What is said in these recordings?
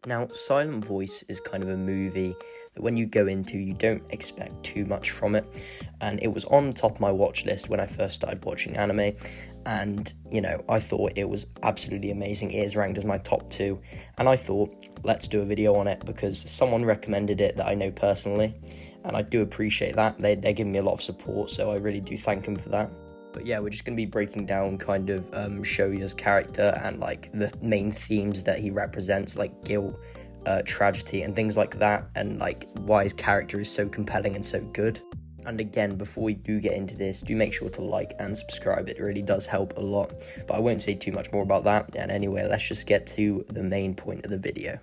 Now, Silent Voice is kind of a movie that when you go into, you don't expect too much from it, and it was on top of my watch list when I first started watching anime, and, I thought it was absolutely amazing. It is ranked as my top 2, and I thought, let's do a video on it, because someone recommended it that I know personally, and I do appreciate that. They're giving me a lot of support, so I really do thank them for that. But yeah, we're just going to be breaking down kind of Shoya's character and like the main themes that he represents, like guilt, tragedy and things like that, and like why his character is so compelling and so good. And again, before we do get into this, do make sure to like and subscribe. It really does help a lot. But I won't say too much more about that. And anyway, let's just get to the main point of the video.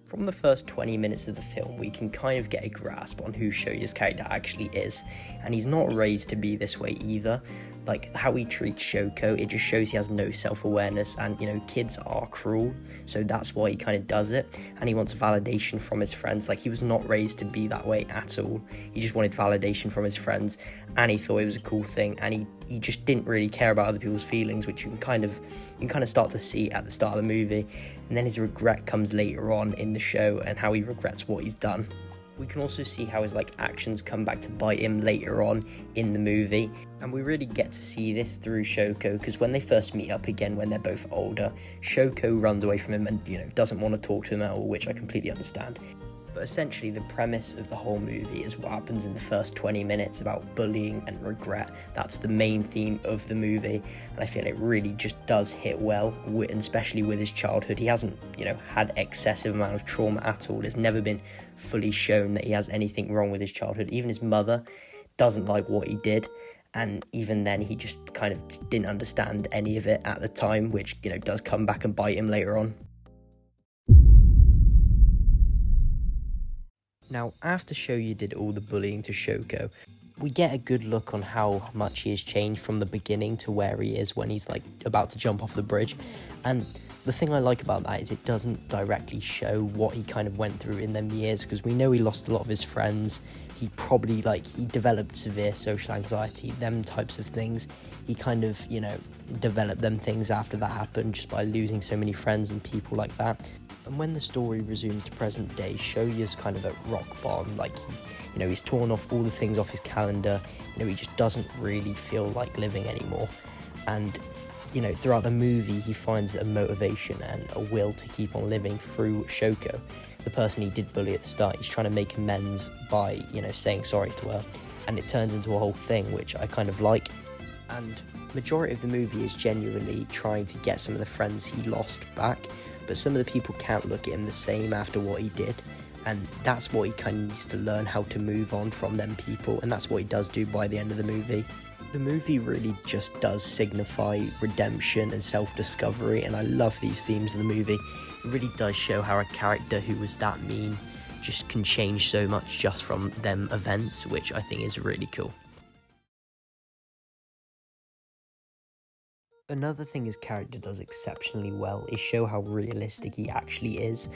From the first 20 minutes of the film, we can kind of get a grasp on who Shoya's character actually is, and he's not raised to be this way either. Like, how he treats Shoko, it just shows he has no self-awareness, and, kids are cruel, so that's why he kind of does it, and he wants validation from his friends. Like, he was not raised to be that way at all. He just wanted validation from his friends, and he thought it was a cool thing, and he just didn't really care about other people's feelings, which you can kind of start to see at the start of the movie. And then his regret comes later on in the show, and how he regrets what he's done. We can also see how his actions come back to bite him later on in the movie, and we really get to see this through Shoko, because when they first meet up again when they're both older, Shoko runs away from him and doesn't want to talk to him at all, which I completely understand. But essentially the premise of the whole movie is what happens in the first 20 minutes about bullying and regret. That's the main theme of the movie, and I feel it really just does hit well, especially with his childhood. He hasn't, had excessive amount of trauma at all. It's never been fully shown that he has anything wrong with his childhood. Even his mother doesn't like what he did, and even then he just kind of didn't understand any of it at the time, which, does come back and bite him later on. Now, after Shoya did all the bullying to Shoko, we get a good look on how much he has changed from the beginning to where he is when he's about to jump off the bridge. And the thing I like about that is it doesn't directly show what he kind of went through in them years, because we know he lost a lot of his friends. He probably he developed severe social anxiety, them types of things. He kind of, developed them things after that happened, just by losing so many friends and people like that. And when the story resumes to present day, Shoya's kind of at rock bottom. He's torn off all the things off his calendar. He just doesn't really feel like living anymore. And, throughout the movie, he finds a motivation and a will to keep on living through Shoko, the person he did bully at the start. He's trying to make amends by, saying sorry to her. And it turns into a whole thing, which I kind of like. And majority of the movie is genuinely trying to get some of the friends he lost back, but some of the people can't look at him the same after what he did, and that's what he kind of needs to learn, how to move on from them people, and that's what he does do by the end of the movie. The movie really just does signify redemption and self-discovery, and I love these themes of the movie. It really does show how a character who was that mean just can change so much just from them events, which I think is really cool. Another thing his character does exceptionally well is show how realistic he actually is,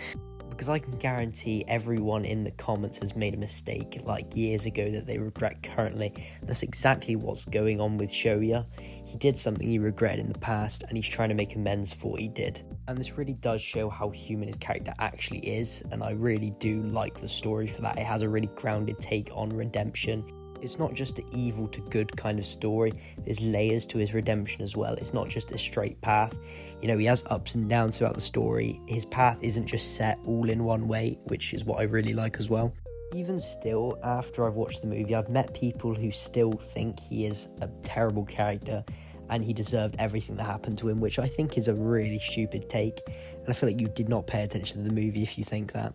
because I can guarantee everyone in the comments has made a mistake years ago that they regret currently. That's exactly what's going on with Shoya. He did something he regretted in the past, and he's trying to make amends for what he did. And this really does show how human his character actually is, and I really do like the story for that. It has a really grounded take on redemption. It's not just an evil to good kind of story. There's layers to his redemption as well. It's not just a straight path. He has ups and downs throughout the story. His path isn't just set all in one way, which is what I really like as well. Even still, after I've watched the movie, I've met people who still think he is a terrible character and he deserved everything that happened to him, which I think is a really stupid take. And I feel like you did not pay attention to the movie if you think that.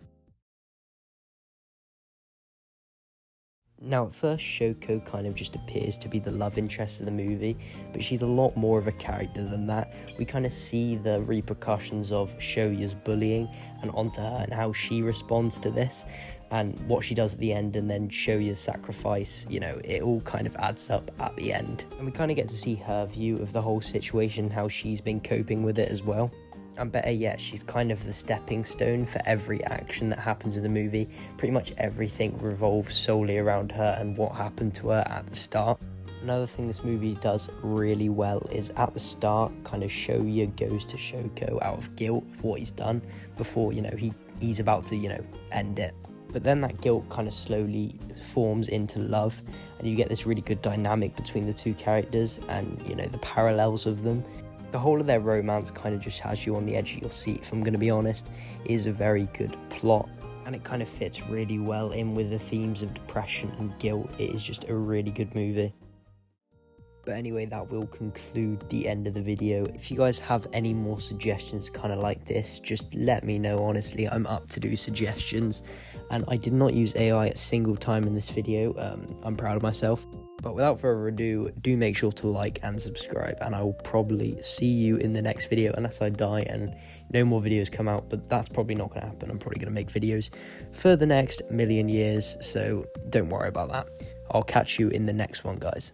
Now, at first, Shoko kind of just appears to be the love interest of the movie, but she's a lot more of a character than that. We kind of see the repercussions of Shoya's bullying and onto her, and how she responds to this, and what she does at the end, and then Shoya's sacrifice. It all kind of adds up at the end. And we kind of get to see her view of the whole situation, how she's been coping with it as well. And better yet, she's kind of the stepping stone for every action that happens in the movie. Pretty much everything revolves solely around her and what happened to her at the start. Another thing this movie does really well is at the start, kind of Shoya goes to Shoko out of guilt for what he's done before, he's about to, end it. But then that guilt kind of slowly forms into love, and you get this really good dynamic between the two characters and, the parallels of them. The whole of their romance kind of just has you on the edge of your seat, if I'm going to be honest. It is a very good plot, and it kind of fits really well in with the themes of depression and guilt. It is just a really good movie. But anyway, that will conclude the end of the video. If you guys have any more suggestions kind of like this, just let me know. Honestly, I'm up to do suggestions, and I did not use AI a single time in this video. I'm proud of myself. But without further ado, do make sure to like and subscribe, and I will probably see you in the next video unless I die and no more videos come out, but that's probably not going to happen. I'm probably going to make videos for the next million years, so don't worry about that. I'll catch you in the next one, guys.